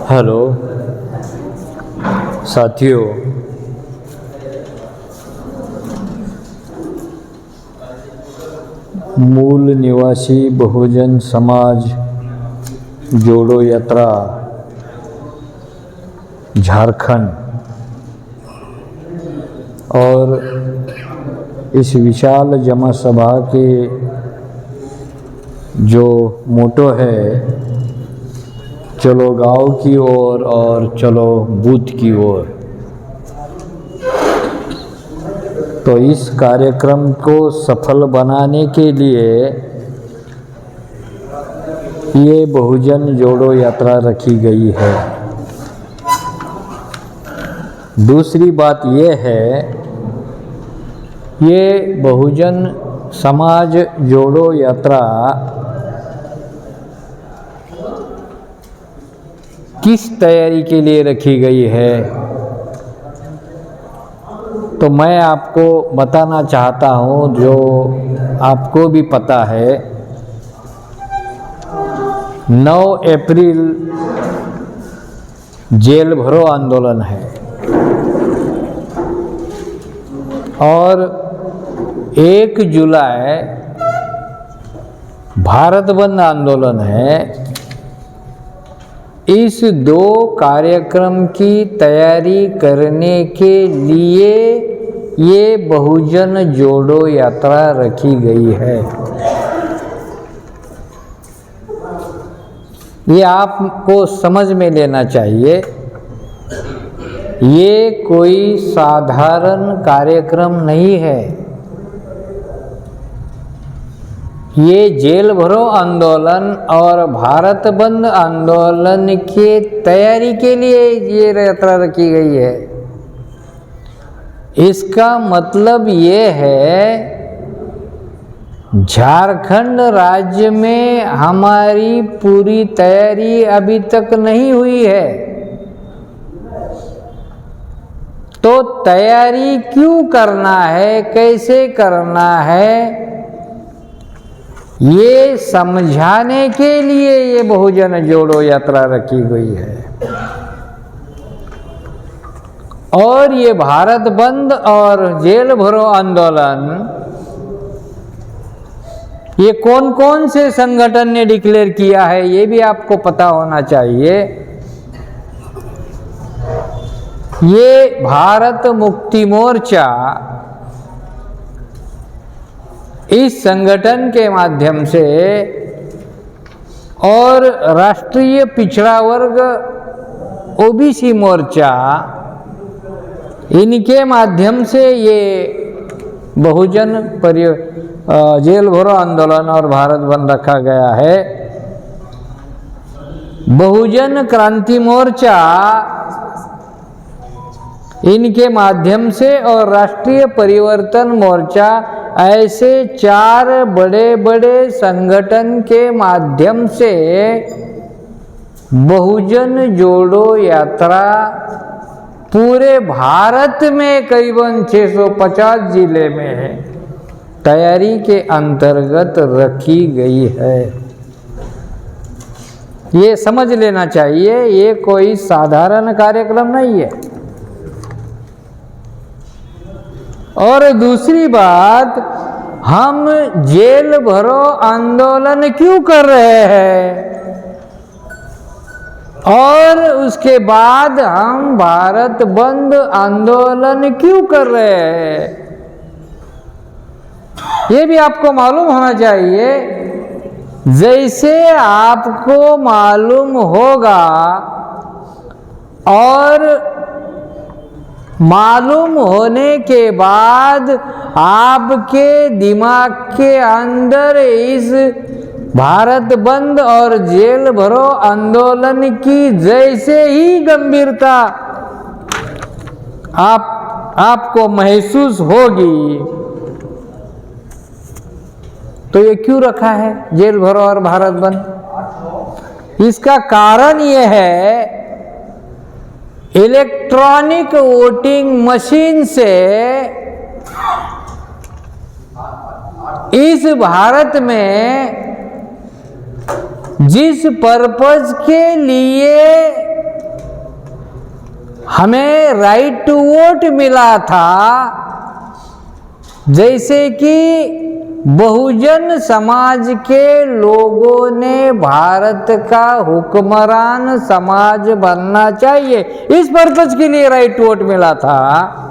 Hello साथियों, मूल निवासी बहुजन समाज जोड़ो यात्रा झारखंड और इस विशाल जमा सभा के जो मोटो है, चलो गांव की ओर और चलो बूथ की ओर, तो इस कार्यक्रम को सफल बनाने के लिए ये बहुजन जोड़ो यात्रा रखी गई है। दूसरी बात ये है, ये बहुजन समाज जोड़ो यात्रा किस तैयारी के लिए रखी गई है, तो मैं आपको बताना चाहता हूँ, जो आपको भी पता है। 9 अप्रैल जेल भरो आंदोलन है और 1 जुलाई भारत बंद आंदोलन है। इस 2 कार्यक्रम की तैयारी करने के लिए ये बहुजन जोड़ो यात्रा रखी गई है। ये आपको समझ में लेना चाहिए, ये कोई साधारण कार्यक्रम नहीं है। ये जेल भरो आंदोलन और भारत बंद आंदोलन के तैयारी के लिए ये यात्रा रखी गई है। इसका मतलब ये है, झारखंड राज्य में हमारी पूरी तैयारी अभी तक नहीं हुई है, तो तैयारी क्यों करना है, कैसे करना है, ये समझाने के लिए ये बहुजन जोड़ो यात्रा रखी गई है। और ये भारत बंद और जेल भरो आंदोलन, ये कौन कौन से संगठन ने डिक्लेयर किया है, ये भी आपको पता होना चाहिए। ये भारत मुक्ति मोर्चा इस संगठन के माध्यम से और राष्ट्रीय पिछड़ा वर्ग ओबीसी मोर्चा, इनके माध्यम से ये बहुजन जेल भरो आंदोलन और भारत बंद रखा गया है। बहुजन क्रांति मोर्चा इनके माध्यम से और राष्ट्रीय परिवर्तन मोर्चा, ऐसे 4 बड़े बड़े संगठन के माध्यम से बहुजन जोड़ो यात्रा पूरे भारत में करीबन 650 जिले में तैयारी के अंतर्गत रखी गई है। ये समझ लेना चाहिए, ये कोई साधारण कार्यक्रम नहीं है। और दूसरी बात, हम जेल भरो आंदोलन क्यों कर रहे हैं और उसके बाद हम भारत बंद आंदोलन क्यों कर रहे हैं, ये भी आपको मालूम होना चाहिए। जैसे आपको मालूम होगा और मालूम होने के बाद आपके दिमाग के अंदर इस भारत बंद और जेल भरो आंदोलन की जैसे ही गंभीरता आपको महसूस होगी, तो ये क्यों रखा है जेल भरो और भारत बंद? इसका कारण ये है, इलेक्ट्रॉनिक वोटिंग मशीन से इस भारत में जिस पर्पज के लिए हमें राइट टू वोट मिला था, जैसे कि बहुजन समाज के लोगों ने भारत का हुक्मरान समाज बनना चाहिए, इस पर्पज के लिए राइट टू वोट मिला था।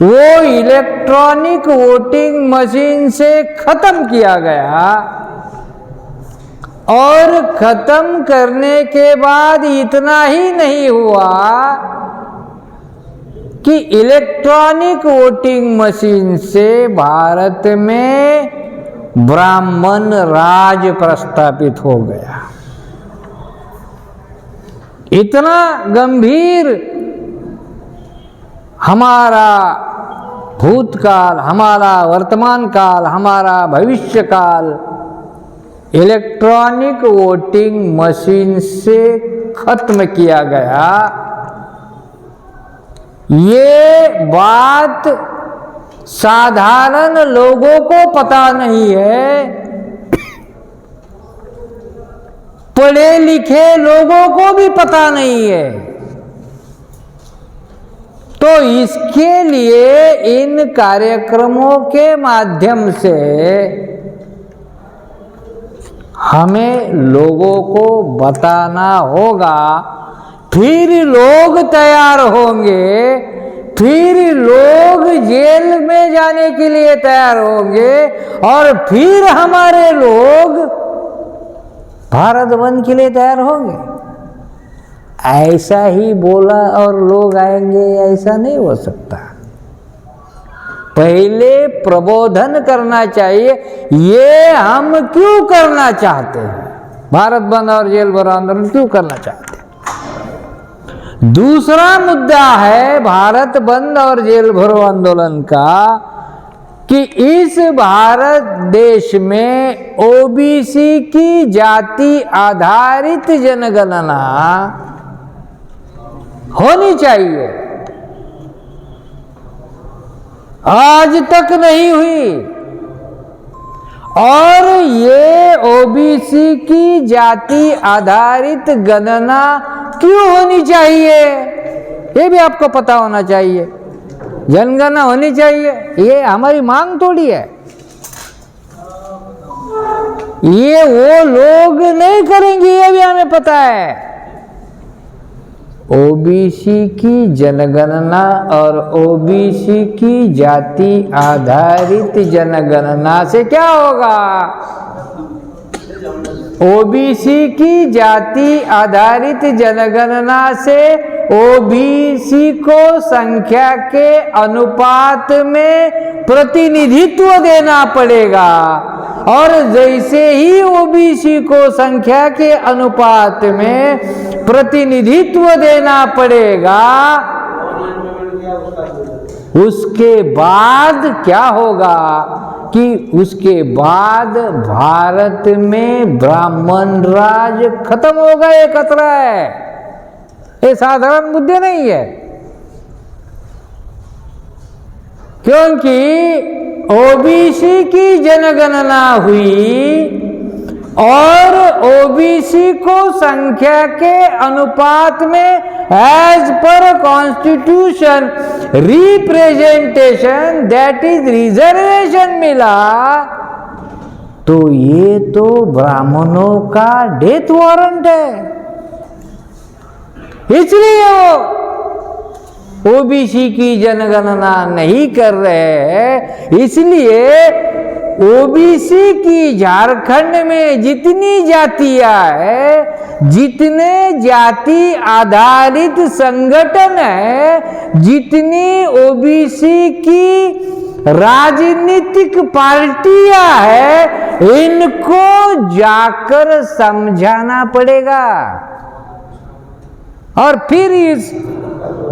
वो इलेक्ट्रॉनिक वोटिंग मशीन से खत्म किया गया और खत्म करने के बाद इतना ही नहीं हुआ कि इलेक्ट्रॉनिक वोटिंग मशीन से भारत में ब्राह्मण राज प्रस्थापित हो गया। इतना गंभीर हमारा भूतकाल, हमारा वर्तमान काल, हमारा भविष्य काल इलेक्ट्रॉनिक वोटिंग मशीन से खत्म किया गया। ये बात साधारण लोगों को पता नहीं है, पढ़े लिखे लोगों को भी पता नहीं है। तो इसके लिए इन कार्यक्रमों के माध्यम से हमें लोगों को बताना होगा, फिर लोग तैयार होंगे, फिर लोग जेल में जाने के लिए तैयार होंगे और फिर हमारे लोग भारत बंद के लिए तैयार होंगे। ऐसा ही बोला और लोग आएंगे, ऐसा नहीं हो सकता। पहले प्रबोधन करना चाहिए, ये हम क्यों करना चाहते हैं, भारत बंद और जेल भरो आंदोलन क्यों करना चाहते हैं। दूसरा मुद्दा है भारत बंद और जेल भरो आंदोलन का, कि इस भारत देश में ओबीसी की जाति आधारित जनगणना होनी चाहिए। आज तक नहीं हुई और ये ओबीसी की जाति आधारित गणना क्यों होनी चाहिए, ये भी आपको पता होना चाहिए। जनगणना होनी चाहिए, ये हमारी मांग थोड़ी है। ये वो लोग नहीं करेंगे, ये भी हमें पता है। ओबीसी की जनगणना और ओबीसी की जाति आधारित जनगणना से क्या होगा? ओबीसी की जाति आधारित जनगणना से ओबीसी को संख्या के अनुपात में प्रतिनिधित्व देना पड़ेगा और जैसे ही ओबीसी को संख्या के अनुपात में प्रतिनिधित्व देना पड़ेगा, उसके बाद क्या होगा कि उसके बाद भारत में ब्राह्मण राज खत्म होगा। ये खतरा है, ये साधारण मुद्दे नहीं है। क्योंकि ओबीसी की जनगणना हुई और ओबीसी को संख्या के अनुपात में as per constitution representation that is reservation मिला, तो ये तो ब्राह्मणों का डेथ वारंट है। इसलिए वो ओबीसी की जनगणना नहीं कर रहे हैं। इसलिए ओबीसी की झारखंड में जितनी जातियां है, जितने जाति आधारित संगठन है, जितनी ओबीसी की राजनीतिक पार्टियां है, इनको जाकर समझाना पड़ेगा। और फिर इस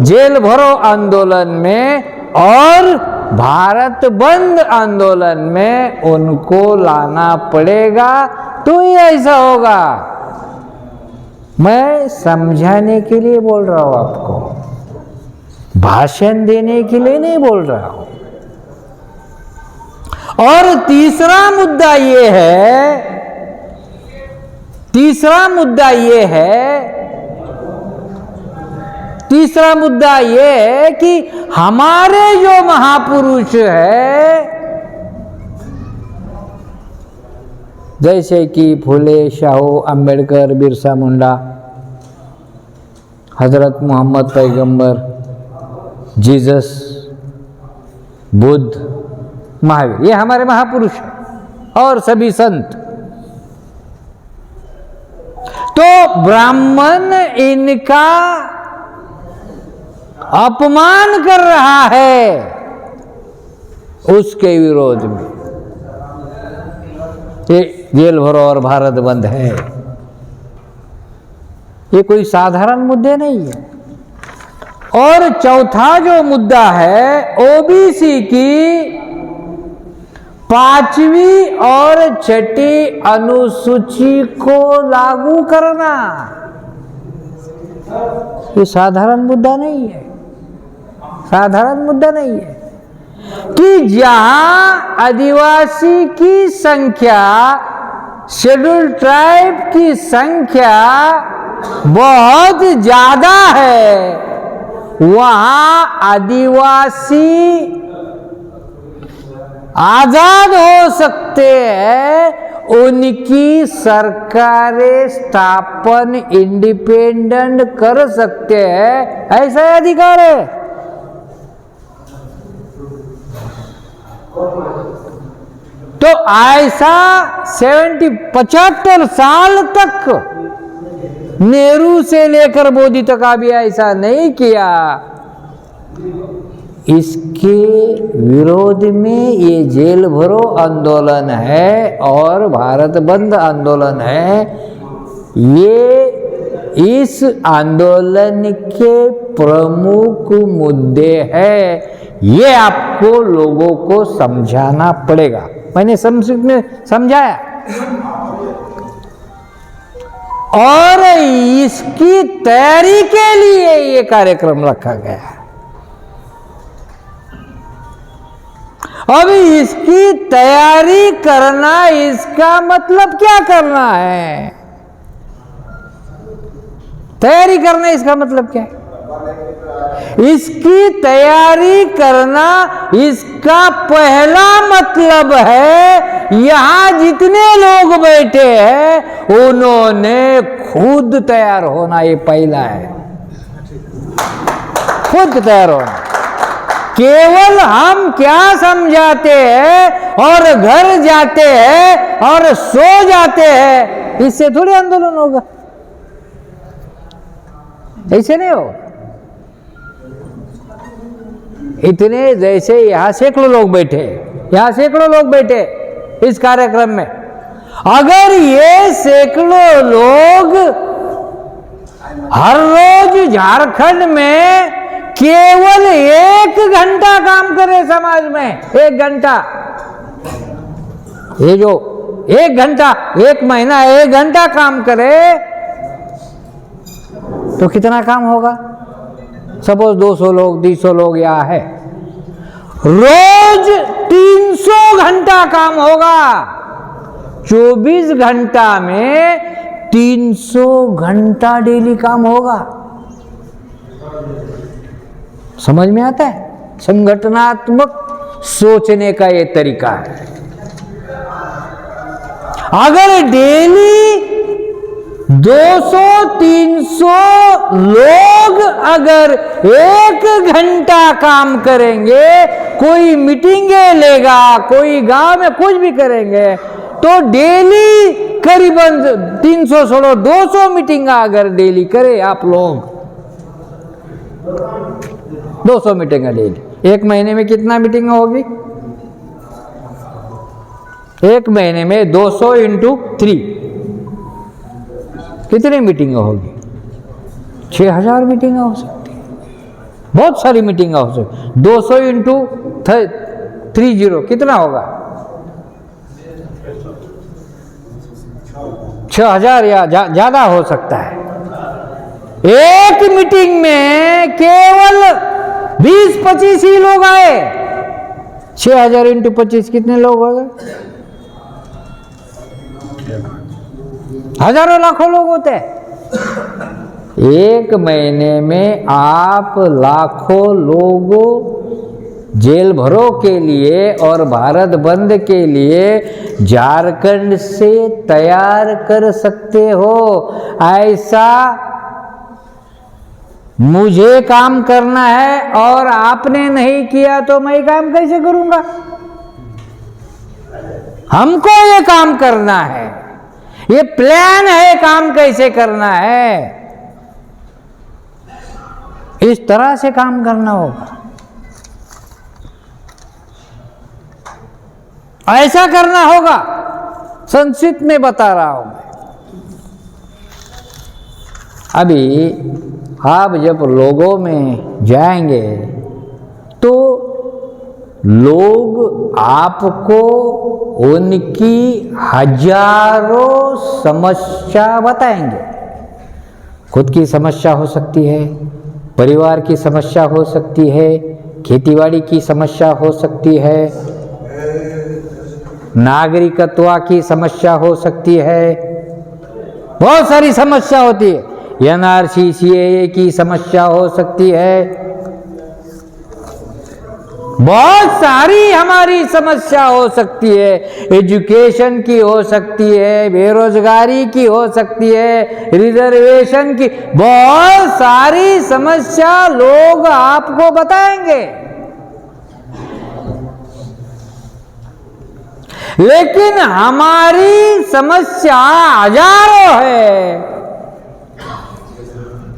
जेल भरो आंदोलन में और भारत बंद आंदोलन में उनको लाना पड़ेगा। तो ये ऐसा होगा। मैं समझाने के लिए बोल रहा हूं आपको, भाषण देने के लिए नहीं बोल रहा हूं। और तीसरा मुद्दा ये है तीसरा मुद्दा ये है कि हमारे जो महापुरुष है, जैसे कि फुले, शाहू, अंबेडकर, बिरसा मुंडा, हजरत मोहम्मद पैगंबर, जीसस, बुद्ध, महावीर, ये हमारे महापुरुष हैं और सभी संत। तो ब्राह्मण इनका अपमान कर रहा है, उसके विरोध में ये जेल भरो और भारत बंद है। ये कोई साधारण मुद्दे नहीं है। और चौथा जो मुद्दा है, ओबीसी की 5वीं और 6ठी अनुसूची को लागू करना, ये साधारण मुद्दा नहीं है। साधारण मुद्दा नहीं है कि जहां आदिवासी की संख्या, शेड्यूल ट्राइब की संख्या बहुत ज्यादा है, वहां आदिवासी आजाद हो सकते हैं, उनकी सरकारें स्थापन इंडिपेंडेंट कर सकते हैं, ऐसा अधिकार है। तो ऐसा 75 साल तक नेहरू से लेकर मोदी तक अभी ऐसा नहीं किया। इसके विरोध में ये जेल भरो आंदोलन है और भारत बंद आंदोलन है। ये इस आंदोलन के प्रमुख मुद्दे हैं। ये आपको लोगों को समझाना पड़ेगा। मैंने संक्षिप्त में समझाया और इसकी तैयारी के लिए ये कार्यक्रम रखा गया है। अब इसकी तैयारी करना, इसका मतलब क्या करना है? तैयारी करना इसका मतलब क्या है? इसकी तैयारी करना, इसका पहला मतलब है यहां जितने लोग बैठे हैं उन्होंने खुद तैयार होना। ये पहला है, खुद तैयार होना। केवल हम क्या समझाते हैं और घर जाते हैं और सो जाते हैं, इससे थोड़ी आंदोलन होगा। ऐसे नहीं हो। इतने जैसे यहां सैकड़ों लोग बैठे, यहां सैकड़ों लोग बैठे इस कार्यक्रम में, अगर ये सैकड़ों लोग हर रोज झारखंड में केवल 1 घंटा काम करे समाज में, 1 घंटा, ये जो 1 घंटा, 1 महीना 1 घंटा काम करे तो कितना काम होगा? सपोज 200 लोग, 200 लोग यहाँ है, रोज 300 घंटा काम होगा। 24 घंटा में 300 घंटा डेली काम होगा। समझ में आता है? संगठनात्मक सोचने का ये तरीका है। अगर डेली 200-300 लोग अगर 1 घंटा काम करेंगे, कोई मीटिंगें लेगा, कोई गांव में कुछ भी करेंगे, तो डेली करीबन 300 छोड़ो 200 मीटिंग अगर डेली करे आप लोग, 200 मीटिंग डेली, 1 महीने में कितना मीटिंग होगी? 1 महीने में 200 × 3 कितनी मीटिंग होगी? 6000 मीटिंग हो सकती है। बहुत सारी मीटिंग हो सकती। 200 × 30 कितना होगा? 6000 या ज्यादा हो सकता है। एक मीटिंग में केवल 20-25 ही लोग आए, 6000 × 25 कितने लोग हो गए? हजारों लाखों लोग होते हैं। एक महीने में आप लाखों लोगों जेल भरों के लिए और भारत बंद के लिए झारखंड से तैयार कर सकते हो। ऐसा मुझे काम करना है और आपने नहीं किया तो मैं काम कैसे करूंगा? हमको ये काम करना है, ये प्लान है काम कैसे करना है, इस तरह से काम करना होगा। ऐसा करना होगा, संक्षिप्त में बता रहा हूं मैं। अभी आप जब लोगों में जाएंगे तो लोग आपको उनकी हजारों समस्या बताएंगे। खुद की समस्या हो सकती है, परिवार की समस्या हो सकती है, खेतीबाड़ी की समस्या हो सकती है, नागरिकत्व की समस्या हो सकती है, बहुत सारी समस्या होती है। एनआरसी सीएए की समस्या हो सकती है, बहुत सारी हमारी समस्या हो सकती है। एजुकेशन की हो सकती है, बेरोजगारी की हो सकती है, रिजर्वेशन की, बहुत सारी समस्या लोग आपको बताएंगे। लेकिन हमारी समस्या हजारों है,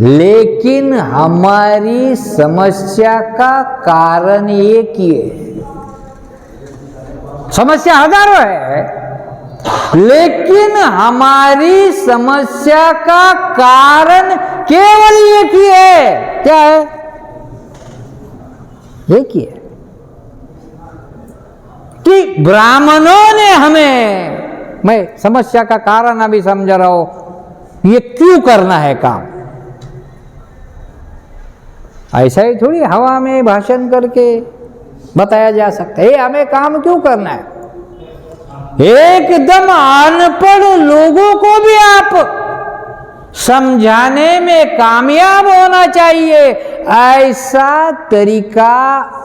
लेकिन हमारी समस्या का कारण एक ही है। समस्या हजारों है, लेकिन हमारी समस्या का कारण केवल एक ही है। क्या है? एक ही है कि ब्राह्मणों ने हमें, मैं समस्या का कारण अभी समझ रहा हूं, ये क्यों करना है काम। ऐसा ही थोड़ी हवा में भाषण करके बताया जा सकता है हमें काम क्यों करना है। एकदम अनपढ़ लोगों को भी आप समझाने में कामयाब होना चाहिए। ऐसा तरीका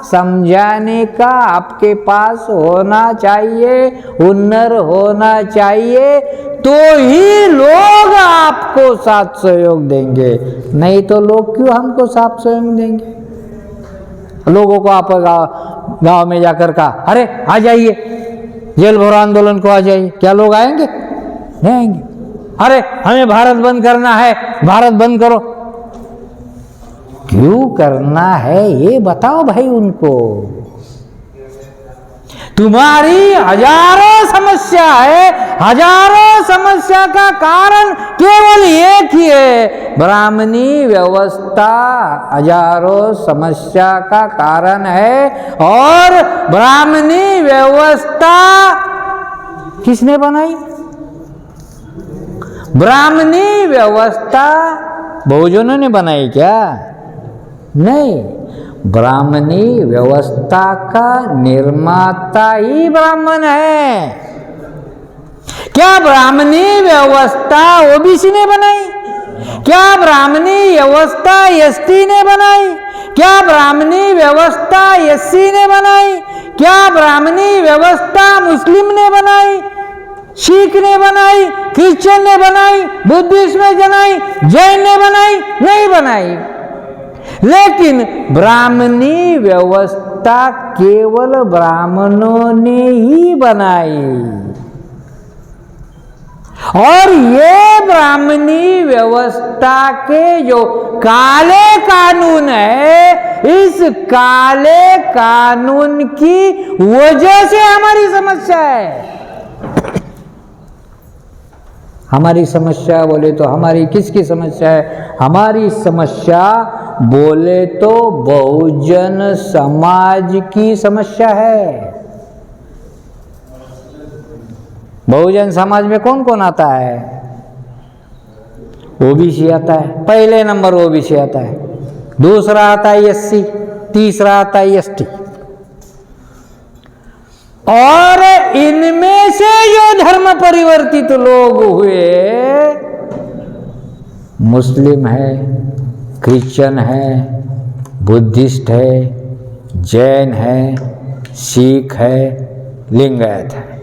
समझाने का आपके पास होना चाहिए, हुनर होना चाहिए, तो ही लोग आपको साथ सहयोग देंगे। नहीं तो लोग क्यों हमको साथ सहयोग देंगे? लोगों को आप गांव में जाकर कहा, अरे आ जाइए जेल भरो आंदोलन को, आ जाइए, क्या लोग आएंगे? नहीं आएंगे। अरे हमें भारत बंद करना है, भारत बंद करो। क्यों करना है ये बताओ भाई उनको। तुम्हारी हजारों समस्या है, हजारों समस्या का कारण केवल एक ही है, ब्राह्मणी व्यवस्था हजारों समस्या का कारण है। और ब्राह्मणी व्यवस्था किसने बनाई? ब्राह्मणी व्यवस्था बहुजनों ने बनाई क्या? नहीं, ब्राह्मणी व्यवस्था का निर्माता ही ब्राह्मण है। क्या ब्राह्मणी व्यवस्था ओबीसी ने बनाई? क्या ब्राह्मणी व्यवस्था एसटी ने बनाई? क्या ब्राह्मणी व्यवस्था एससी ने बनाई? क्या ब्राह्मणी व्यवस्था मुस्लिम ने बनाई, सिख ने बनाई, क्रिश्चियन ने बनाई, बुद्धिस्ट ने बनाई, जैन ने बनाई? नहीं बनाई। लेकिन ब्राह्मणी व्यवस्था केवल ब्राह्मणों ने ही बनाई। और ये ब्राह्मणी व्यवस्था के जो काले कानून है, इस काले कानून की वजह से हमारी समस्या है। हमारी समस्या बोले तो हमारी किसकी समस्या है? हमारी समस्या बोले तो बहुजन समाज की समस्या है। बहुजन समाज में कौन कौन आता है? ओबीसी आता है, पहले नंबर ओबीसी आता है, दूसरा आता है एससी, तीसरा आता है एसटी। और इनमें से जो धर्म परिवर्तित लोग हुए, मुस्लिम है, क्रिश्चियन है, बुद्धिस्ट है, जैन है, सिख है, लिंगायत है।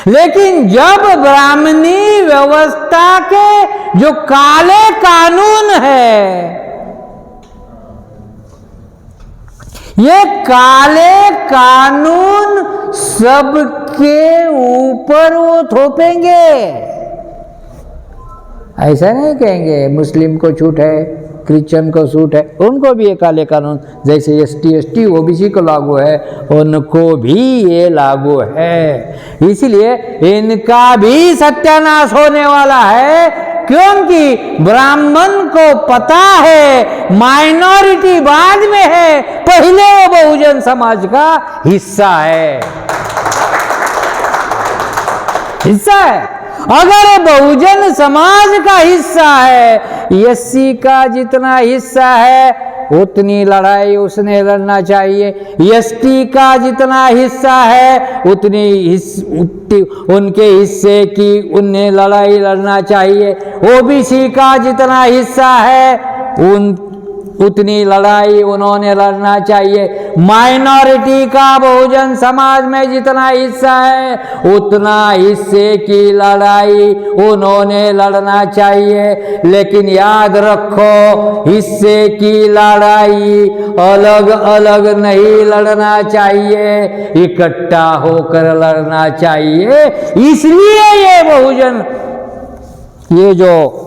लेकिन जब ब्राह्मणी व्यवस्था के जो काले कानून है, ये काले कानून सबके ऊपर वो थोपेंगे। ऐसा नहीं कहेंगे मुस्लिम को छूट है, क्रिश्चियन को छूट है, उनको भी ये काले कानून जैसे ST ST OBC को लागू है, उनको भी ये लागू है। इसलिए इनका भी सत्यानाश होने वाला है, क्योंकि ब्राह्मण को पता है माइनॉरिटी बाद में है, पहले वो बहुजन समाज का हिस्सा है। अगर बहुजन समाज का हिस्सा है, SC का जितना हिस्सा है उतनी लड़ाई उसने लड़ना चाहिए, ST का जितना हिस्सा है उतनी उनके हिस्से की उन्हें लड़ाई लड़ना चाहिए, OBC का जितना हिस्सा है उतनी लड़ाई उन्होंने लड़ना चाहिए, माइनॉरिटी का बहुजन समाज में जितना हिस्सा है उतना हिस्से की लड़ाई उन्होंने लड़ना चाहिए। लेकिन याद रखो, हिस्से की लड़ाई अलग अलग नहीं लड़ना चाहिए, इकट्ठा होकर लड़ना चाहिए। इसलिए ये बहुजन, ये जो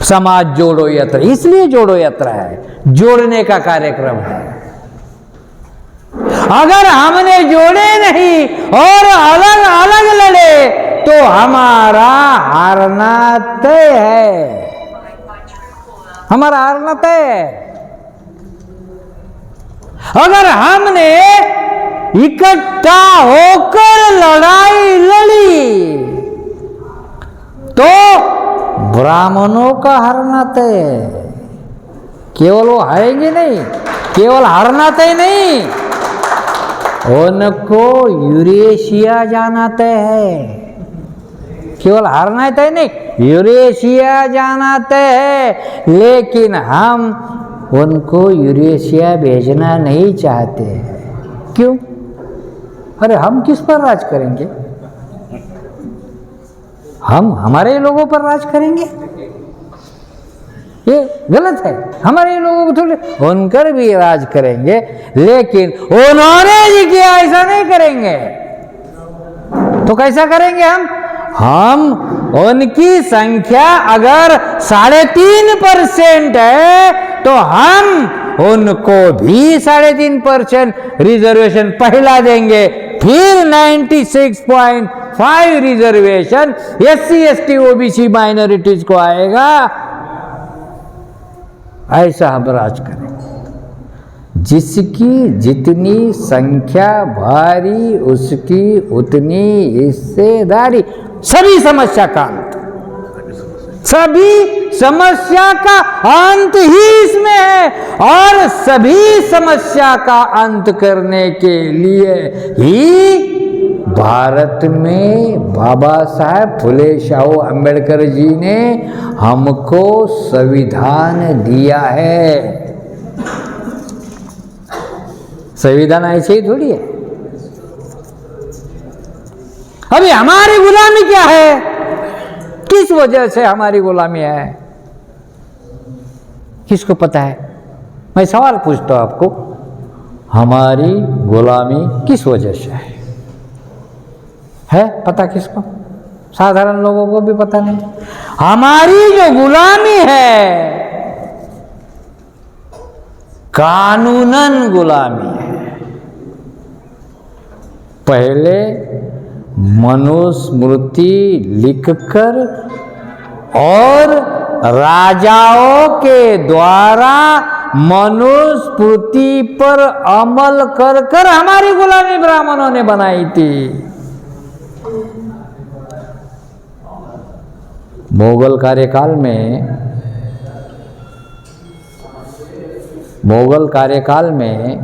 समाज जोड़ो यात्रा, इसलिए जोड़ो यात्रा है, जोड़ने का कार्यक्रम है। अगर हमने जोड़े नहीं और अलग अलग लड़े तो हमारा हारना तय है, हमारा हारना तय है। अगर हमने इकट्ठा होकर लड़ाई लड़ी तो ब्राह्मणों का हारना तय है। केवल वो हारेंगे नहीं, केवल हारना तय नहीं, उनको यूरेशिया जाना तय है। केवल हारना तय नहीं, यूरेशिया जाना तय है। लेकिन हम उनको यूरेशिया भेजना नहीं चाहते हैं। क्यों? अरे हम किस पर राज करेंगे? हम हमारे लोगों पर राज करेंगे? ये गलत है। हमारे लोगों को थोड़े, उनकर भी राज करेंगे, लेकिन उन्होंने जी किया ऐसा नहीं करेंगे। तो कैसा करेंगे हम उनकी संख्या अगर 3.5% है तो हम उनको भी 3.5% रिजर्वेशन पहला देंगे, फिर 96.5 reservation SC ST OBC minorities को आएगा। ऐसा हम राज करेंगे। जिसकी जितनी संख्या भारी उसकी उतनी हिस्सेदारी। सभी समस्या का अंत, सभी समस्या का अंत ही इसमें है। और सभी समस्या का अंत करने के लिए ही भारत में बाबा साहब फुले शाहू अम्बेडकर जी ने हमको संविधान दिया है। संविधान ऐसे ही थोड़ी है। अभी हमारी गुलामी क्या है? किस वजह से हमारी गुलामी है? किसको पता है? मैं सवाल पूछता हूं आपको, हमारी गुलामी किस वजह से है पता किसको? साधारण लोगों को भी पता नहीं। हमारी जो गुलामी है कानूनन गुलामी है। पहले मनुस्मृति लिखकर और राजाओं के द्वारा मनुस्मृति पर अमल कर कर हमारी गुलामी ब्राह्मणों ने बनाई थी। मुगल कार्यकाल में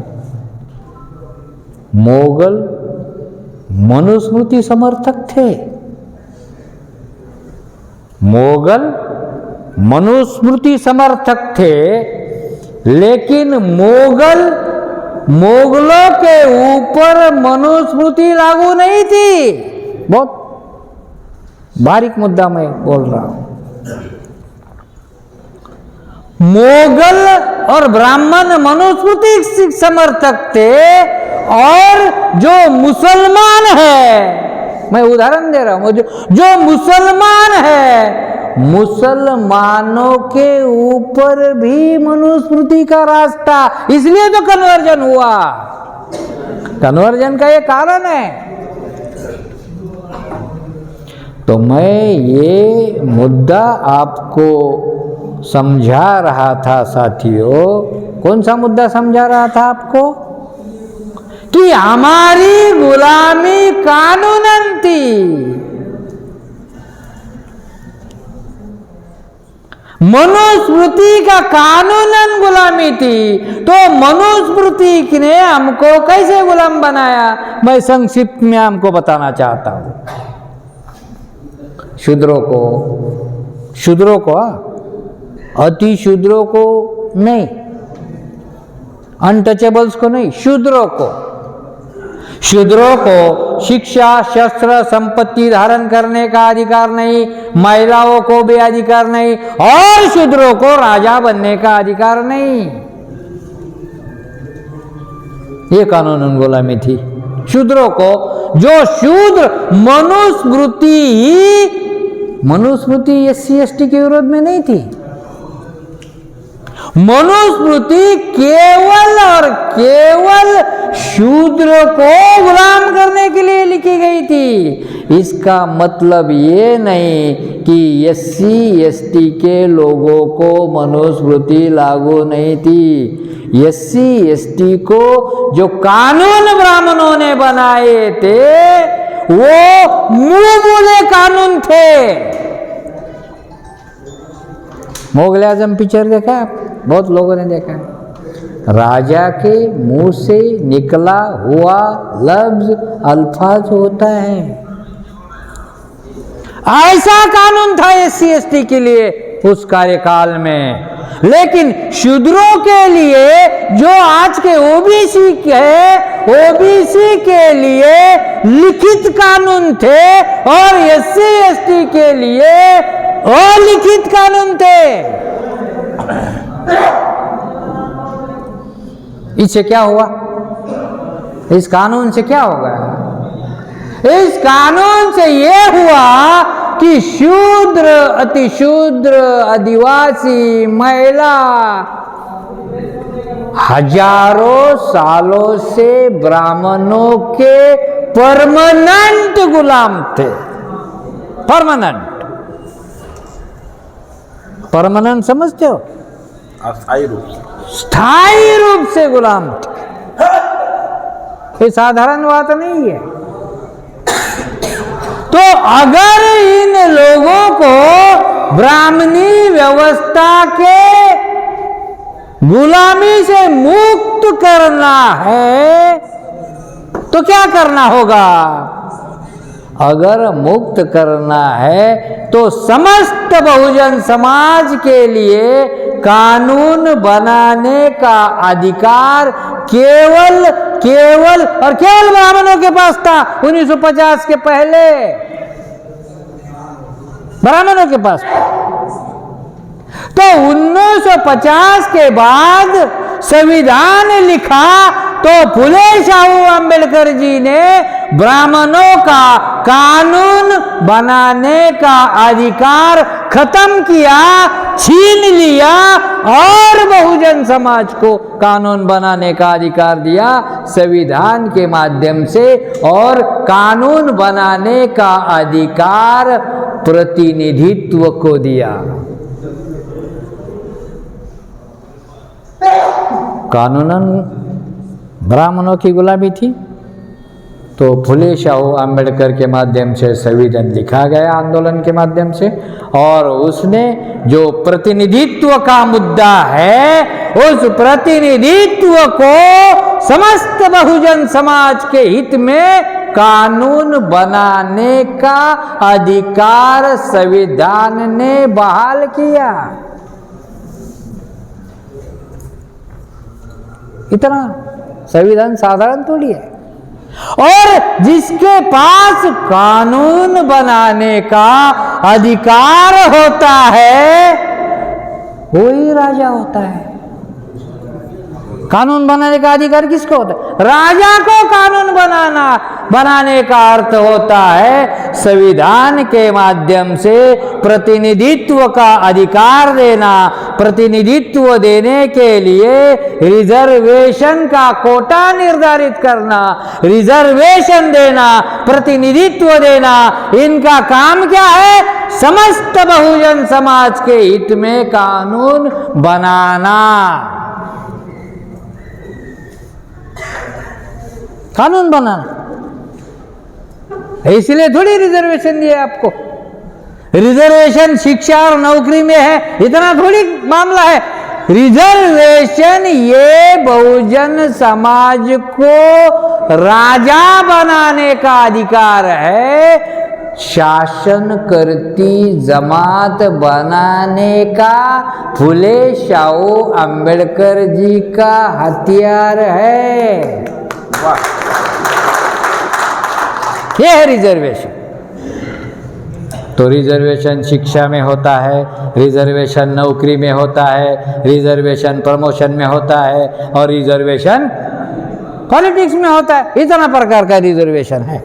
मुगल मनुस्मृति समर्थक थे। मोगल मनुस्मृति समर्थक थे, लेकिन मोगलों के ऊपर मनुस्मृति लागू नहीं थी। बहुत बारीक मुद्दा मैं बोल रहा हूं। मोगल और ब्राह्मण मनुस्मृति समर्थक थे, और जो मुसलमान है, मैं उदाहरण दे रहा हूं, जो मुसलमान है, मुसलमानों के ऊपर भी मनुस्मृति का रास्ता, इसलिए तो कन्वर्जन हुआ। कन्वर्जन का ये कारण है। तो मैं ये मुद्दा आपको समझा रहा था साथियों। कौन सा मुद्दा समझा रहा था आपको? कि हमारी गुलामी कानूनन थी, मनुस्मृति का कानूनन गुलामी थी। तो मनुस्मृति ने हमको कैसे गुलाम बनाया, मैं संक्षिप्त में हमको बताना चाहता हूं। शूद्रों को अति शूद्रों को नहीं, अनटचेबल्स को नहीं, शूद्रों को शिक्षा, शस्त्र, संपत्ति धारण करने का अधिकार नहीं, महिलाओं को भी अधिकार नहीं, और शूद्रों को राजा बनने का अधिकार नहीं। ये कानूनन गुलामी थी शूद्रों को। जो शूद्र मनुस्मृति SC ST के विरोध में नहीं थी। मनुस्मृति केवल और केवल शूद्र को गुलाम करने के लिए लिखी गई थी। इसका मतलब ये नहीं कि SC ST के लोगों को मनुस्मृति लागू नहीं थी। SC ST को जो कानून ब्राह्मणों ने बनाए थे, वो मुंह बोले कानून थे। मुगल आजम पिक्चर देखा आप? बहुत लोगों ने देखा है। राजा के मुंह से निकला हुआ लफ्ज अल्फाज होता है। ऐसा कानून था SC ST के लिए उस कार्यकाल में। लेकिन शूद्रों के लिए, जो आज के ओबीसी के लिए लिखित कानून थे, और SC ST के लिए अलिखित कानून थे। इससे क्या हुआ? इस कानून से क्या होगा? इस कानून से यह हुआ कि शूद्र, अतिशूद्र, आदिवासी, महिला हजारों सालों से ब्राह्मणों के परमानेंट गुलाम थे। परमानेंट समझते हो? स्थायी रूप से गुलाम थे। ये साधारण बात नहीं है। तो अगर इन लोगों को ब्राह्मणी व्यवस्था के गुलामी से मुक्त करना है, तो क्या करना होगा? अगर मुक्त करना है तो समस्त बहुजन समाज के लिए कानून बनाने का अधिकार केवल ब्राह्मणों के पास था। 1950 के पहले ब्राह्मणों के पास था। तो 1950 के बाद संविधान लिखा तो फुले शाहू अंबेडकर जी ने ब्राह्मणों का कानून बनाने का अधिकार खत्म किया, छीन लिया, और बहुजन समाज को कानून बनाने का अधिकार दिया संविधान के माध्यम से। और कानून बनाने का अधिकार प्रतिनिधित्व को दिया। कानूनन ब्राह्मणों की गुलामी थी, तो फुले शाहू अंबेडकर के माध्यम से संविधान लिखा गया आंदोलन के माध्यम से। और उसने जो प्रतिनिधित्व का मुद्दा है, उस प्रतिनिधित्व को समस्त बहुजन समाज के हित में कानून बनाने का अधिकार संविधान ने बहाल किया। इतना संविधान साधारण थोड़ी है। और जिसके पास कानून बनाने का अधिकार होता है वही राजा होता है। कानून बनाने का अधिकार किसको होता है? राजा को कानून बनाने का अर्थ होता है संविधान के माध्यम से प्रतिनिधित्व का अधिकार देना, प्रतिनिधित्व देने के लिए रिजर्वेशन का कोटा निर्धारित करना, रिजर्वेशन देना, प्रतिनिधित्व देना, इनका काम क्या है? समस्त बहुजन समाज के हित में कानून बनाना, कानून बनाना। इसलिए थोड़ी रिजर्वेशन दिए आपको। रिजर्वेशन शिक्षा और नौकरी में है, इतना थोड़ी मामला है। रिजर्वेशन ये बहुजन समाज को राजा बनाने का अधिकार है, शासन करती जमात बनाने का फुले शाहू अंबेडकर जी का हथियार है। यह है रिजर्वेशन। तो रिजर्वेशन शिक्षा में होता है, रिजर्वेशन नौकरी में होता है, रिजर्वेशन प्रमोशन में होता है और रिजर्वेशन पॉलिटिक्स में होता है। इतना प्रकार का रिजर्वेशन है।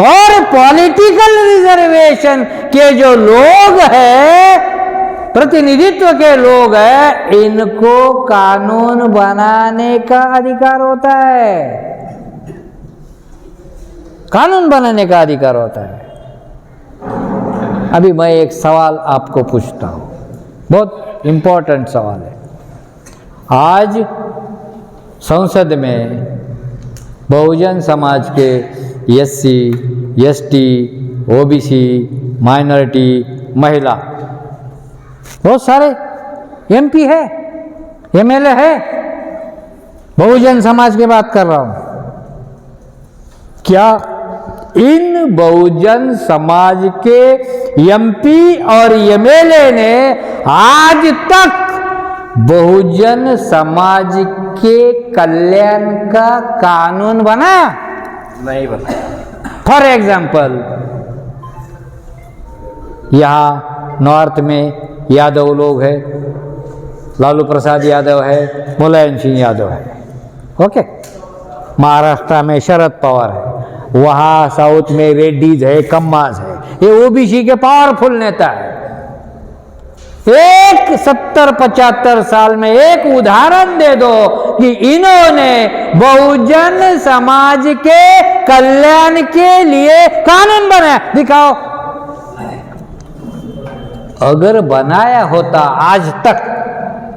और पॉलिटिकल रिजर्वेशन के जो लोग हैं, प्रतिनिधित्व के लोग हैं, इनको कानून बनाने का अधिकार होता है, कानून बनाने का अधिकार होता है। अभी मैं एक सवाल आपको पूछता हूं, बहुत इंपॉर्टेंट सवाल है। आज संसद में बहुजन समाज के एससी, एसटी, ओबीसी, माइनॉरिटी, महिला, बहुत सारे एमपी है, एमएलए है। बहुजन समाज की बात कर रहा हूं। क्या इन बहुजन समाज के एमपी और एमएलए ने आज तक बहुजन समाज के कल्याण का कानून बनाया? नहीं बनाया। फॉर एग्जाम्पल, यहां नॉर्थ में यादव लोग हैं, लालू प्रसाद यादव है, मुलायम सिंह यादव है, ओके। महाराष्ट्र में शरद पवार है, वहाँ साउथ में रेड्डीज है, कम्माज है। ये ओबीसी के पावरफुल नेता है। एक 70-75 साल में एक उदाहरण दे दो कि इन्होंने बहुजन समाज के कल्याण के लिए कानून बनाया, दिखाओ। अगर बनाया होता आज तक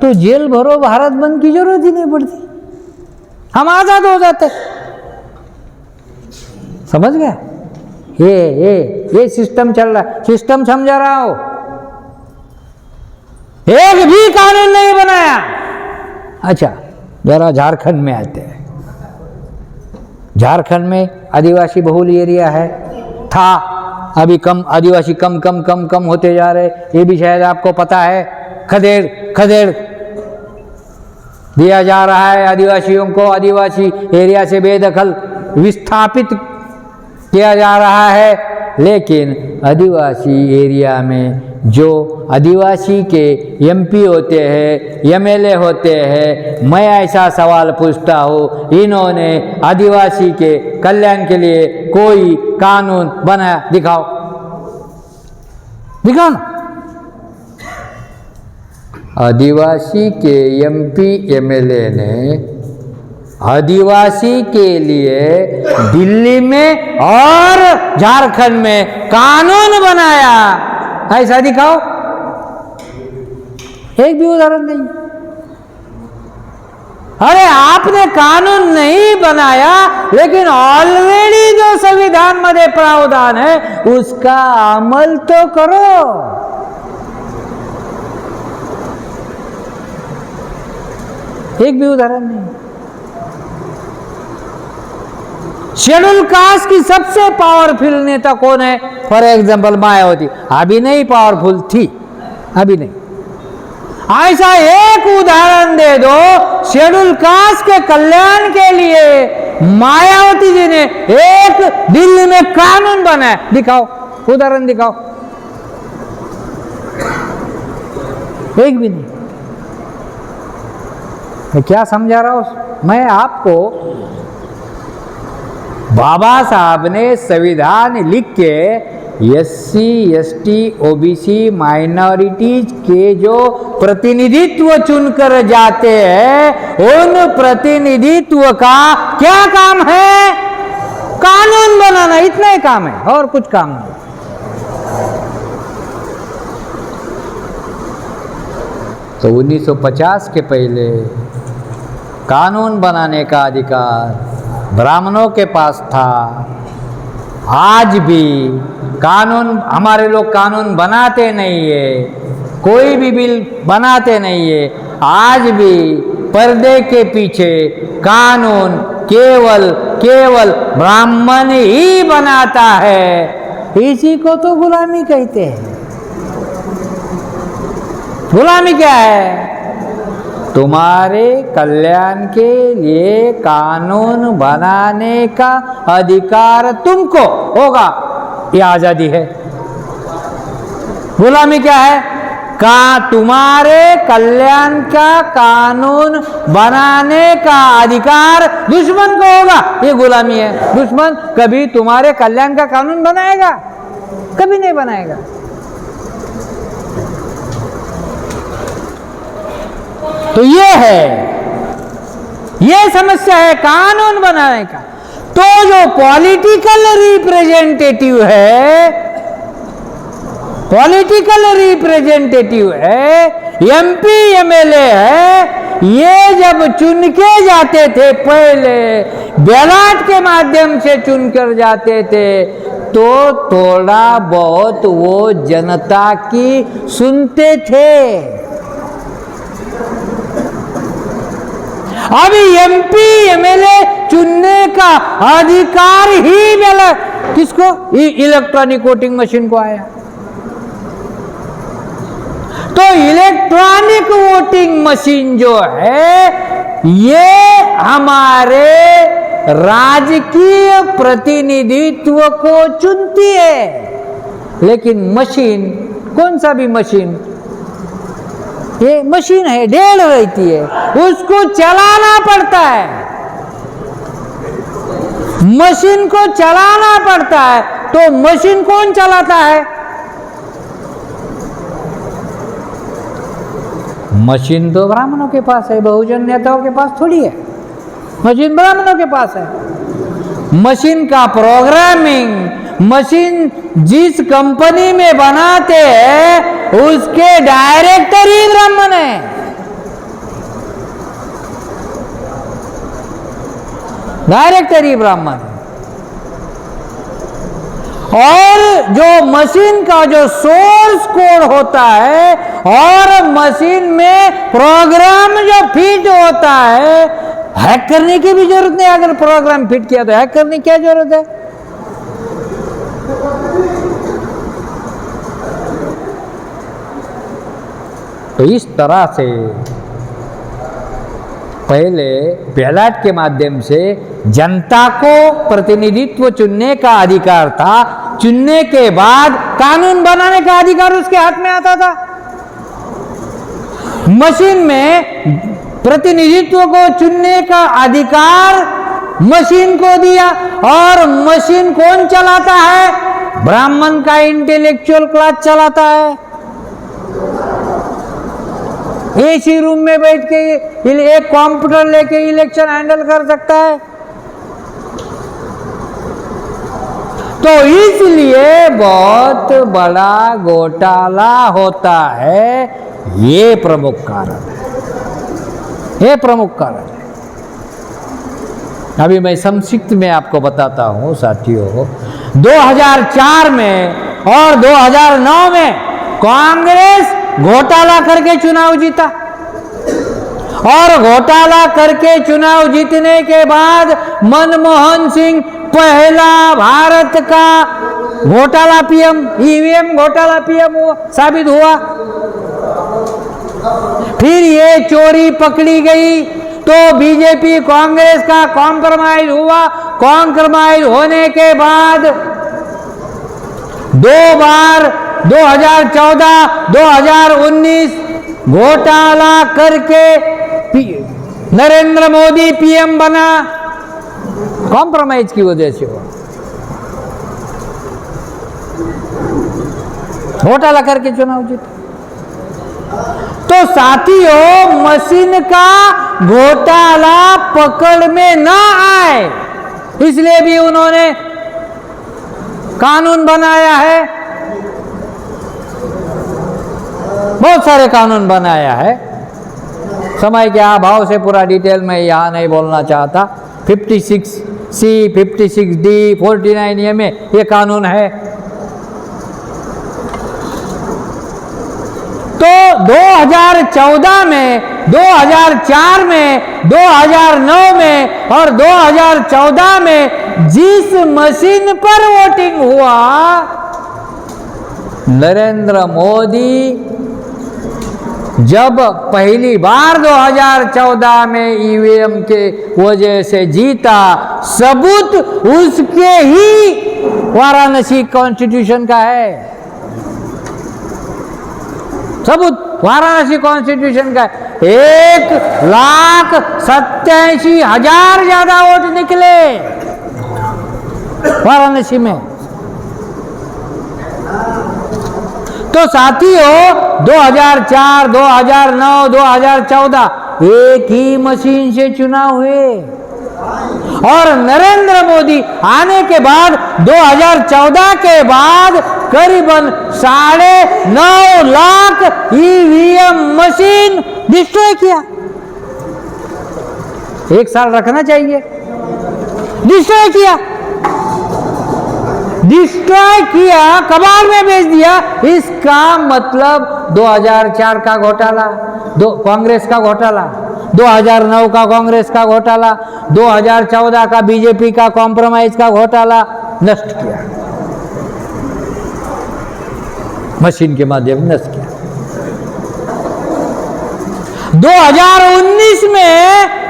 तो जेल भरो भारत बंद की जरूरत ही नहीं पड़ती, हम आजाद हो जाते। समझ गए? ये सिस्टम चल रहा है, सिस्टम समझा रहा हो। एक भी कानून नहीं बनाया। अच्छा, जरा झारखंड में आते हैं। झारखंड में आदिवासी बहुल एरिया है, था, अभी कम आदिवासी कम होते जा रहे, ये भी शायद आपको पता है। खदेड़ दिया जा रहा है आदिवासियों को, आदिवासी एरिया से बेदखल विस्थापित किया जा रहा है। लेकिन आदिवासी एरिया में जो आदिवासी के एमपी होते हैं, एमएलए होते हैं, मैं ऐसा सवाल पूछता हूँ, इन्होंने आदिवासी के कल्याण के लिए कोई कानून बनाया? दिखाओ ना। आदिवासी के एमपी एमएलए ने आदिवासी के लिए दिल्ली में और झारखंड में कानून बनाया, ऐसा दिखाओ। एक भी उदाहरण नहीं। अरे आपने कानून नहीं बनाया, लेकिन ऑलरेडी जो संविधान मध्ये प्रावधान है उसका अमल तो करो। एक भी उदाहरण नहीं। शेड्यूल कास्ट की सबसे पावरफुल नेता कौन है? For example Mayawati. अभी नहीं पावरफुल थी, अभी नहीं। ऐसा एक उदाहरण दे दो शेड्यूल कास्ट के कल्याण के लिए मायावती जी ने एक दिल्ली में कानून बनाया, दिखाओ, उदाहरण दिखाओ। एक भी नहीं। मैं क्या समझा रहा हूं? मैं आपको बाबा साहब ने संविधान लिख के SC ST OBC माइनॉरिटीज के जो प्रतिनिधित्व चुनकर जाते हैं, उन प्रतिनिधित्व का क्या काम है? कानून बनाना, इतना ही काम है, और कुछ काम नहीं। तो 1950 के पहले कानून बनाने का अधिकार ब्राह्मणों के पास था। आज भी कानून, हमारे लोग कानून बनाते नहीं है, कोई भी बिल बनाते नहीं है। आज भी पर्दे के पीछे कानून केवल ब्राह्मण ही बनाता है। इसी को तो गुलामी कहते हैं। गुलामी क्या है? तुम्हारे कल्याण के लिए कानून बनाने का अधिकार तुमको होगा, यह आजादी है। गुलामी क्या है? तुम्हारे कल्याण का कानून बनाने का अधिकार दुश्मन को होगा, ये गुलामी है। दुश्मन कभी तुम्हारे कल्याण का कानून बनाएगा? कभी नहीं बनाएगा। तो ये है, ये समस्या है कानून बनाने का। तो जो पॉलिटिकल रिप्रेजेंटेटिव है, पॉलिटिकल रिप्रेजेंटेटिव है, MP MLA है, ये जब चुन के जाते थे, पहले बैलेट के माध्यम से चुनकर जाते थे, तो थोड़ा बहुत वो जनता की सुनते थे। अभी MP MLA चुनने का अधिकार ही किसको? इलेक्ट्रॉनिक वोटिंग मशीन को आया। तो इलेक्ट्रॉनिक वोटिंग मशीन जो है, ये हमारे राजकीय प्रतिनिधित्व को चुनती है। लेकिन मशीन, कौन सा भी मशीन, ये मशीन है, ढेल रहती है, उसको चलाना पड़ता है। मशीन को चलाना पड़ता है। तो मशीन कौन चलाता है? मशीन तो ब्राह्मणों के पास है, बहुजन नेताओं के पास थोड़ी है। मशीन ब्राह्मणों के पास है। मशीन का प्रोग्रामिंग, मशीन जिस कंपनी में बनाते हैं, उसके डायरेक्टर ही ब्राह्मण है। डायरेक्टर ही ब्राह्मण है। और जो मशीन का जो सोर्स कोड होता है और मशीन में प्रोग्राम जो फिट होता है, हैक करने की भी जरूरत नहीं। अगर प्रोग्राम फिट किया तो हैक करने की क्या जरूरत है? तो इस तरह से पहले बैलेट के माध्यम से जनता को प्रतिनिधित्व चुनने का अधिकार था। चुनने के बाद कानून बनाने का अधिकार उसके हाथ में आता था। मशीन में प्रतिनिधित्व को चुनने का अधिकार मशीन को दिया। और मशीन कौन चलाता है? ब्राह्मण का इंटेलेक्चुअल क्लास चलाता है। एसी रूम में बैठ के एक कंप्यूटर लेके इलेक्शन हैंडल कर सकता है। तो इसलिए बहुत बड़ा घोटाला होता है। ये प्रमुख कारण है, ये प्रमुख कारण है। अभी मैं संक्षिप्त में आपको बताता हूं साथियों। 2004 में और 2009 में कांग्रेस घोटाला करके चुनाव जीता। और घोटाला करके चुनाव जीतने के बाद मनमोहन सिंह पहला भारत का घोटाला पीएम, ईवीएम घोटाला पीएम हुआ, साबित हुआ। फिर ये चोरी पकड़ी गई तो बीजेपी कांग्रेस का कॉम्प्रोमाइज हुआ। कॉम्प्रोमाइज होने के बाद 2 बार 2014, 2019 घोटाला करके नरेंद्र मोदी पीएम बना, कॉम्प्रोमाइज की वजह से हुआ। घोटाला करके चुनाव जीता। तो साथियों, मशीन का घोटाला पकड़ में ना आए इसलिए भी उन्होंने कानून बनाया है, बहुत सारे कानून बनाया है। समय के अभाव से पूरा डिटेल में यहां नहीं बोलना चाहता। 56C, 56D, 49A में ये कानून है। तो 2014 में, 2004 में, 2009 में और 2014 में जिस मशीन पर वोटिंग हुआ, नरेंद्र मोदी जब पहली बार 2014 में ईवीएम के वजह से जीता, सबूत उसके ही वाराणसी कॉन्स्टिट्यूशन का है। सबूत वाराणसी कॉन्स्टिट्यूशन का 1,87,000 ज्यादा वोट निकले वाराणसी में। तो साथियों, 2004, 2009, 2014 एक ही मशीन से चुनाव हुए और नरेंद्र मोदी आने के बाद 2014 के बाद करीबन 9.5 लाख ईवीएम मशीन डिस्ट्रॉय किया। 1 साल रखना चाहिए, डिस्ट्रॉय किया, कबाड़ में बेच दिया। इसका मतलब 2004 का घोटाला, कांग्रेस का घोटाला, 2009 का कांग्रेस का घोटाला, 2014 का बीजेपी का कॉम्प्रोमाइज का घोटाला नष्ट किया, मशीन के माध्यम नष्ट किया। 2019 में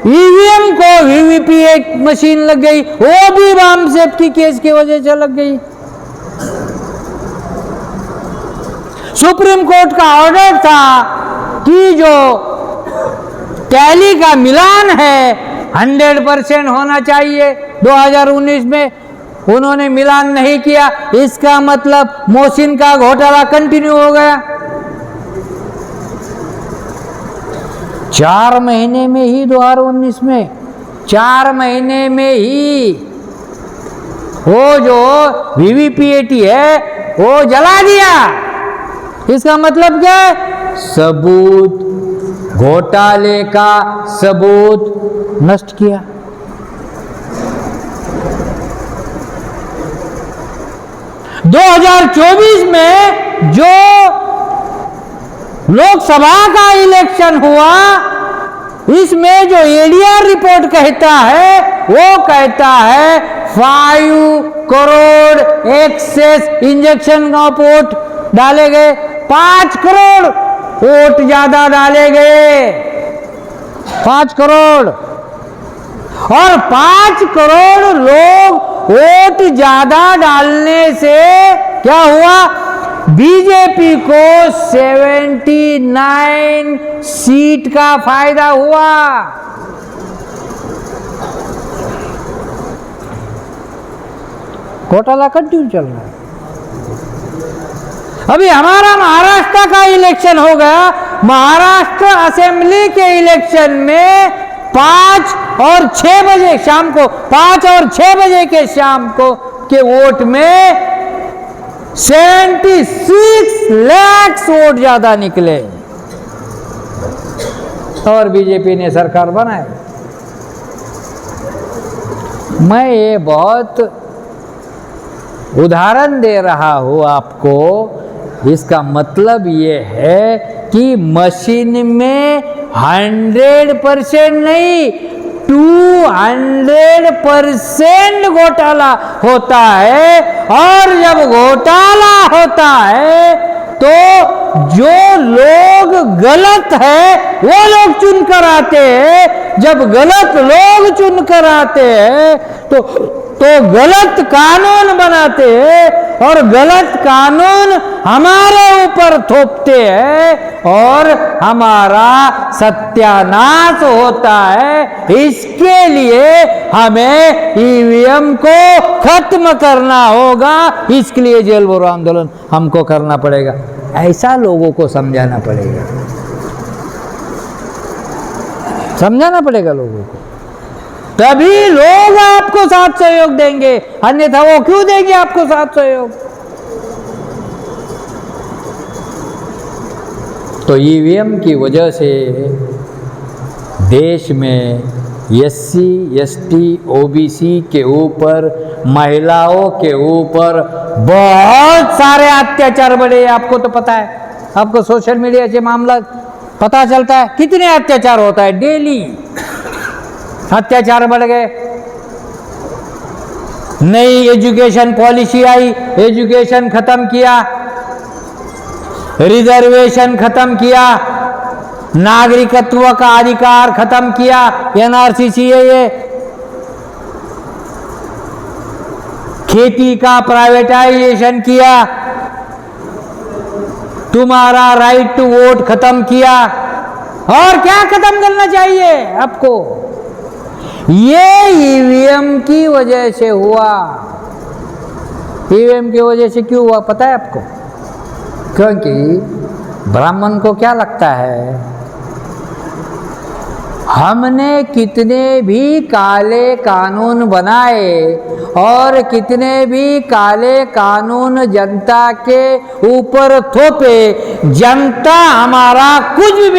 ईवीएम को वीवीपीएटी मशीन लग गई, वो भी वाम सेफ्टी केस की वजह से लग गई। सुप्रीम कोर्ट का ऑर्डर था कि जो टैली का मिलान है 100% होना चाहिए, 2019 में उन्होंने मिलान नहीं किया। इसका मतलब मशीन का घोटाला कंटिन्यू हो गया। 4 महीने में ही 2019 में 4 महीने में ही वो जो वीवीपीएटी है वो जला दिया। इसका मतलब क्या है? सबूत, घोटाले का सबूत नष्ट किया। दो 2024 में जो लोकसभा का इलेक्शन हुआ, इसमें जो एडीआर रिपोर्ट कहता है, वो कहता है 5 करोड़ एक्सेस इंजेक्शन का वोट डाले गए, 5 करोड़ वोट ज्यादा डाले गए, 5 करोड़, और 5 करोड़ लोग वोट ज्यादा डालने से क्या हुआ? बीजेपी को 79 सीट का फायदा हुआ। घोटाला कंटिन्यू चल रहा है। अभी हमारा महाराष्ट्र का इलेक्शन हो गया। महाराष्ट्र असेंबली के इलेक्शन में 5 और 6 बजे शाम को, 5 और 6 बजे के शाम को के वोट में 76 लाख वोट ज्यादा निकले और बीजेपी ने सरकार बनाई। मैं ये बहुत उदाहरण दे रहा हूं आपको। इसका मतलब ये है कि मशीन में 100% नहीं, 200% घोटाला होता है। और जब घोटाला होता है तो जो लोग गलत है वो लोग चुनकर आते हैं। जब गलत लोग चुनकर आते हैं तो गलत कानून बनाते हैं और गलत कानून हमारे ऊपर थोपते हैं और हमारा सत्यानाश होता है। इसके लिए हमें ईवीएम को खत्म करना होगा। इसके लिए जेल भरो आंदोलन हमको करना पड़ेगा। ऐसा लोगों को समझाना पड़ेगा, समझाना पड़ेगा लोगों को, तभी लोग आपको साथ सहयोग देंगे, अन्यथा वो क्यों देंगे आपको साथ सहयोग। तो ईवीएम की वजह से देश में एससी, एसटी, ओबीसी के ऊपर, महिलाओं के ऊपर बहुत सारे अत्याचार बढ़े। आपको तो पता है, आपको सोशल मीडिया से मामला पता चलता है कितने अत्याचार होता है। डेली अत्याचार बढ़ गए। नई एजुकेशन पॉलिसी आई, एजुकेशन खत्म किया, रिजर्वेशन खत्म किया, नागरिकत्व का अधिकार खत्म किया, एनआरसी सीएए, खेती का प्राइवेटाइजेशन किया, तुम्हारा राइट टू वोट खत्म किया। और क्या खत्म करना चाहिए आपको? ये ईवीएम की वजह से हुआ। ईवीएम की वजह से क्यों हुआ पता है आपको? क्योंकि ब्राह्मण को क्या लगता है, हमने कितने भी काले कानून बनाए और कितने भी काले कानून जनता के ऊपर थोपे, जनता हमारा कुछ भी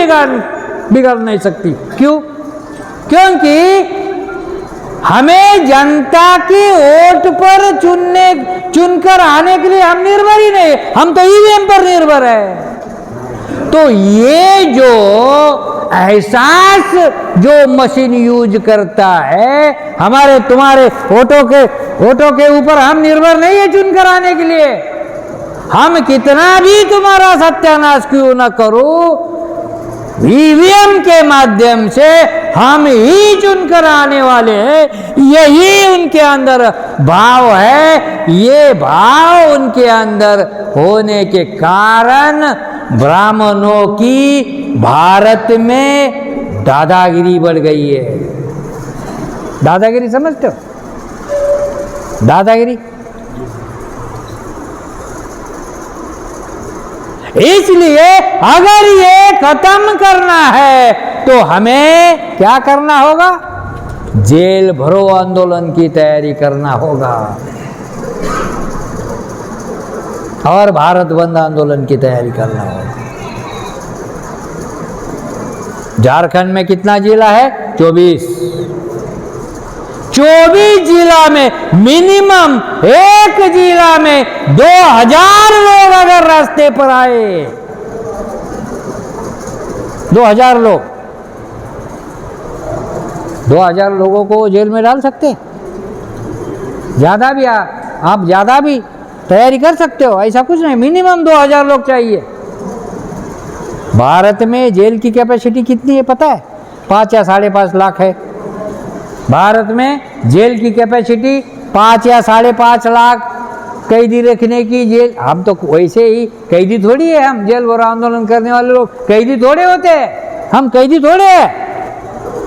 बिगाड़ नहीं सकती। क्यों? क्योंकि हमें जनता की वोट पर चुनकर आने के लिए हम निर्भर ही नहीं, हम तो ईवीएम पर निर्भर है। तो ये जो एहसास जो मशीन यूज करता है, हमारे तुम्हारे वोटों के ऊपर हम निर्भर नहीं है चुनकर आने के लिए। हम कितना भी तुम्हारा सत्यानाश क्यों न करो, ईवीएम के माध्यम से हम ही चुनकर आने वाले हैं। यही उनके अंदर भाव है। ये भाव उनके अंदर होने के कारण ब्राह्मणों की भारत में दादागिरी बढ़ गई है। दादागिरी समझते हो? दादागिरी इसलिए अगर ये खत्म करना है तो हमें क्या करना होगा? जेल भरो आंदोलन की तैयारी करना होगा और भारत बंद आंदोलन की तैयारी करना होगा। झारखंड में कितना जिला है? 24 जिला में मिनिमम एक जिला में 2000 लोग अगर रास्ते पर आए, 2000 लोग, 2000 लोगों को जेल में डाल सकते हैं। ज्यादा भी आप ज्यादा भी तैयारी कर सकते हो, ऐसा कुछ नहीं। मिनिमम 2000 लोग चाहिए। भारत में जेल की कैपेसिटी कितनी है पता है? 5 या 5.5 लाख है। भारत में जेल की कैपेसिटी 5 या 5.5 लाख कैदी रखने की जेल। हम तो वैसे ही कैदी थोड़ी है, हम जेल भरो आंदोलन करने वाले लोग कैदी थोड़े होते हैं। हम कैदी थोड़े हैं,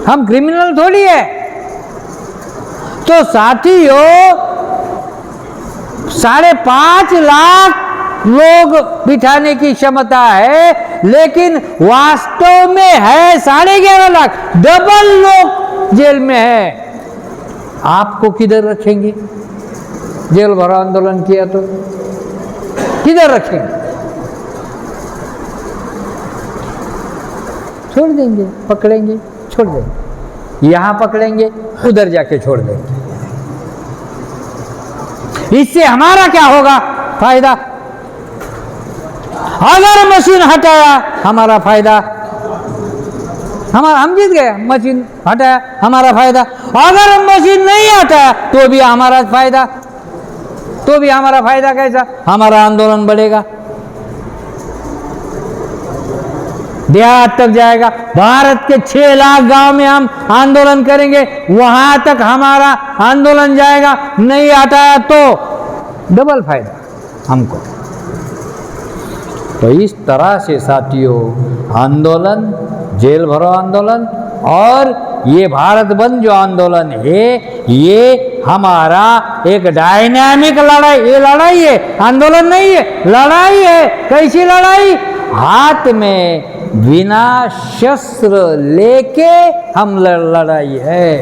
हम क्रिमिनल थोड़ी है। तो साथियों 5.5 लाख लोग बिठाने की क्षमता है, लेकिन वास्तव में है 11.5 लाख। डबल लोग जेल में है। आपको किधर रखेंगे? जेल भरो आंदोलन किया तो किधर रखेंगे? छोड़ देंगे, पकड़ेंगे, छोड़ देंगे। यहां पकड़ेंगे, उधर जाके छोड़ देंगे। इससे हमारा क्या होगा फायदा? अगर मशीन हटाया हमारा फायदा, हम जीत गए, मशीन हटाया, हमारा फायदा। अगर हम मशीन नहीं हटाया तो भी हमारा फायदा, तो भी हमारा फायदा कैसा, हमारा आंदोलन बढ़ेगा, देहात तक जाएगा। भारत के 6 लाख गांव में हम आंदोलन करेंगे, वहां तक हमारा आंदोलन जाएगा। नहीं हटाया तो डबल फायदा हमको। तो इस तरह से साथियों, आंदोलन, जेल भरो आंदोलन और ये भारत बंद जो आंदोलन है, ये हमारा एक डायनामिक लड़ाई, ये लड़ाई है, आंदोलन नहीं है, लड़ाई है। कैसी लड़ाई? हाथ में बिना शस्त्र लेके हम लड़ाई है।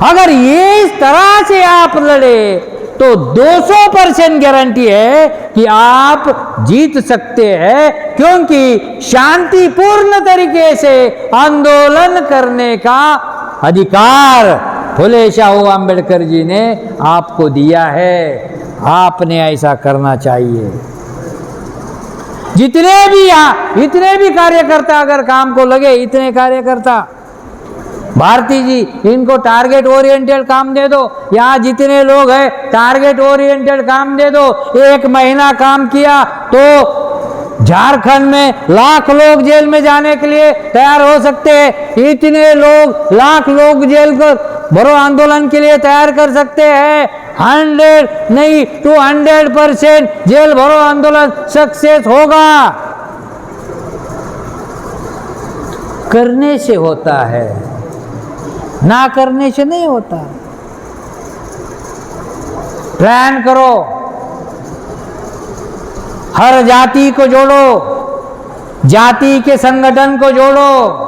अगर ये इस तरह से आप लड़े तो 200% गारंटी है कि आप जीत सकते हैं, क्योंकि शांतिपूर्ण तरीके से आंदोलन करने का अधिकार फुले शाहू अम्बेडकर जी ने आपको दिया है। आपने ऐसा करना चाहिए। इतने भी कार्यकर्ता अगर काम को लगे, इतने कार्यकर्ता, भारती जी, इनको टारगेट ओरिएंटेड काम दे दो। यहाँ जितने लोग हैं टारगेट ओरिएंटेड काम दे दो। 1 महीना काम किया तो झारखंड में लाख लोग जेल में जाने के लिए तैयार हो सकते हैं। इतने लोग, लाख लोग जेल को भरो आंदोलन के लिए तैयार कर सकते हैं। 100 नहीं 200% जेल भरो आंदोलन सक्सेस होगा। करने से होता है, ना करने से नहीं होता। प्लान करो, हर जाति को जोड़ो, जाति के संगठन को जोड़ो,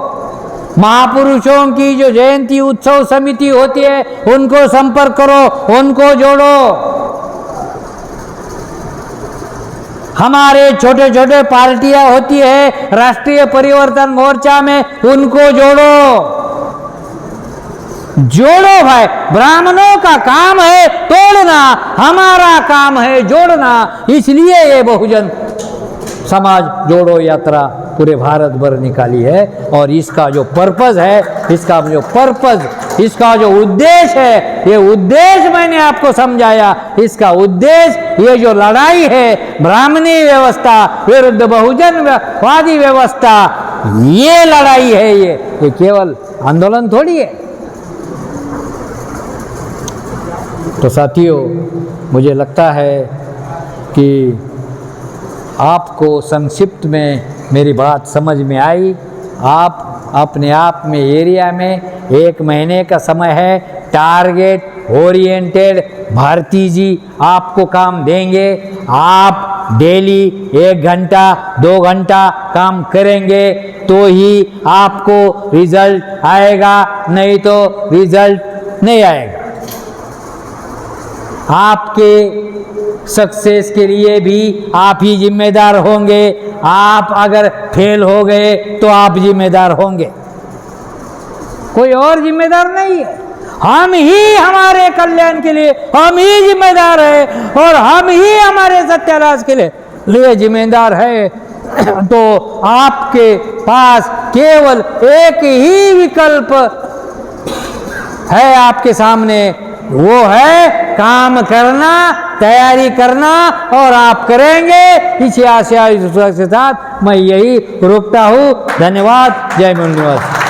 महापुरुषों की जो जयंती उत्सव समिति होती है उनको संपर्क करो, उनको जोड़ो। हमारे छोटे छोटे पार्टियां होती है राष्ट्रीय परिवर्तन मोर्चा में, उनको जोड़ो। जोड़ो भाई, ब्राह्मणों का काम है तोड़ना, हमारा काम है जोड़ना। इसलिए ये बहुजन समाज जोड़ो यात्रा पूरे भारत भर निकाली है। और इसका जो पर्पस है, इसका जो उद्देश्य है, ये उद्देश्य मैंने आपको समझाया। इसका उद्देश्य, ये जो लड़ाई है ब्राह्मणी व्यवस्था विरुद्ध बहुजनवादी व्यवस्था, ये लड़ाई है। ये केवल आंदोलन थोड़ी है। तो साथियों, मुझे लगता है कि आपको संक्षिप्त में मेरी बात समझ में आई। आप अपने आप में एरिया में 1 महीने का समय है, टारगेट ओरिएंटेड भारती जी आपको काम देंगे। आप डेली 1 घंटा 2 घंटा काम करेंगे तो ही आपको रिजल्ट आएगा, नहीं तो रिजल्ट नहीं आएगा। आपके सक्सेस के लिए भी आप ही जिम्मेदार होंगे। आप अगर फेल हो गए तो आप जिम्मेदार होंगे, कोई और जिम्मेदार नहीं है। हम ही हमारे कल्याण के लिए हम ही जिम्मेदार है और हम ही हमारे सत्यानाश के लिए जिम्मेदार है। तो आपके पास केवल एक ही विकल्प है आपके सामने, वो है काम करना, तैयारी करना, और आप करेंगे। इसी आशा के साथ मैं यही रुकता हूँ। धन्यवाद। जय हिंद।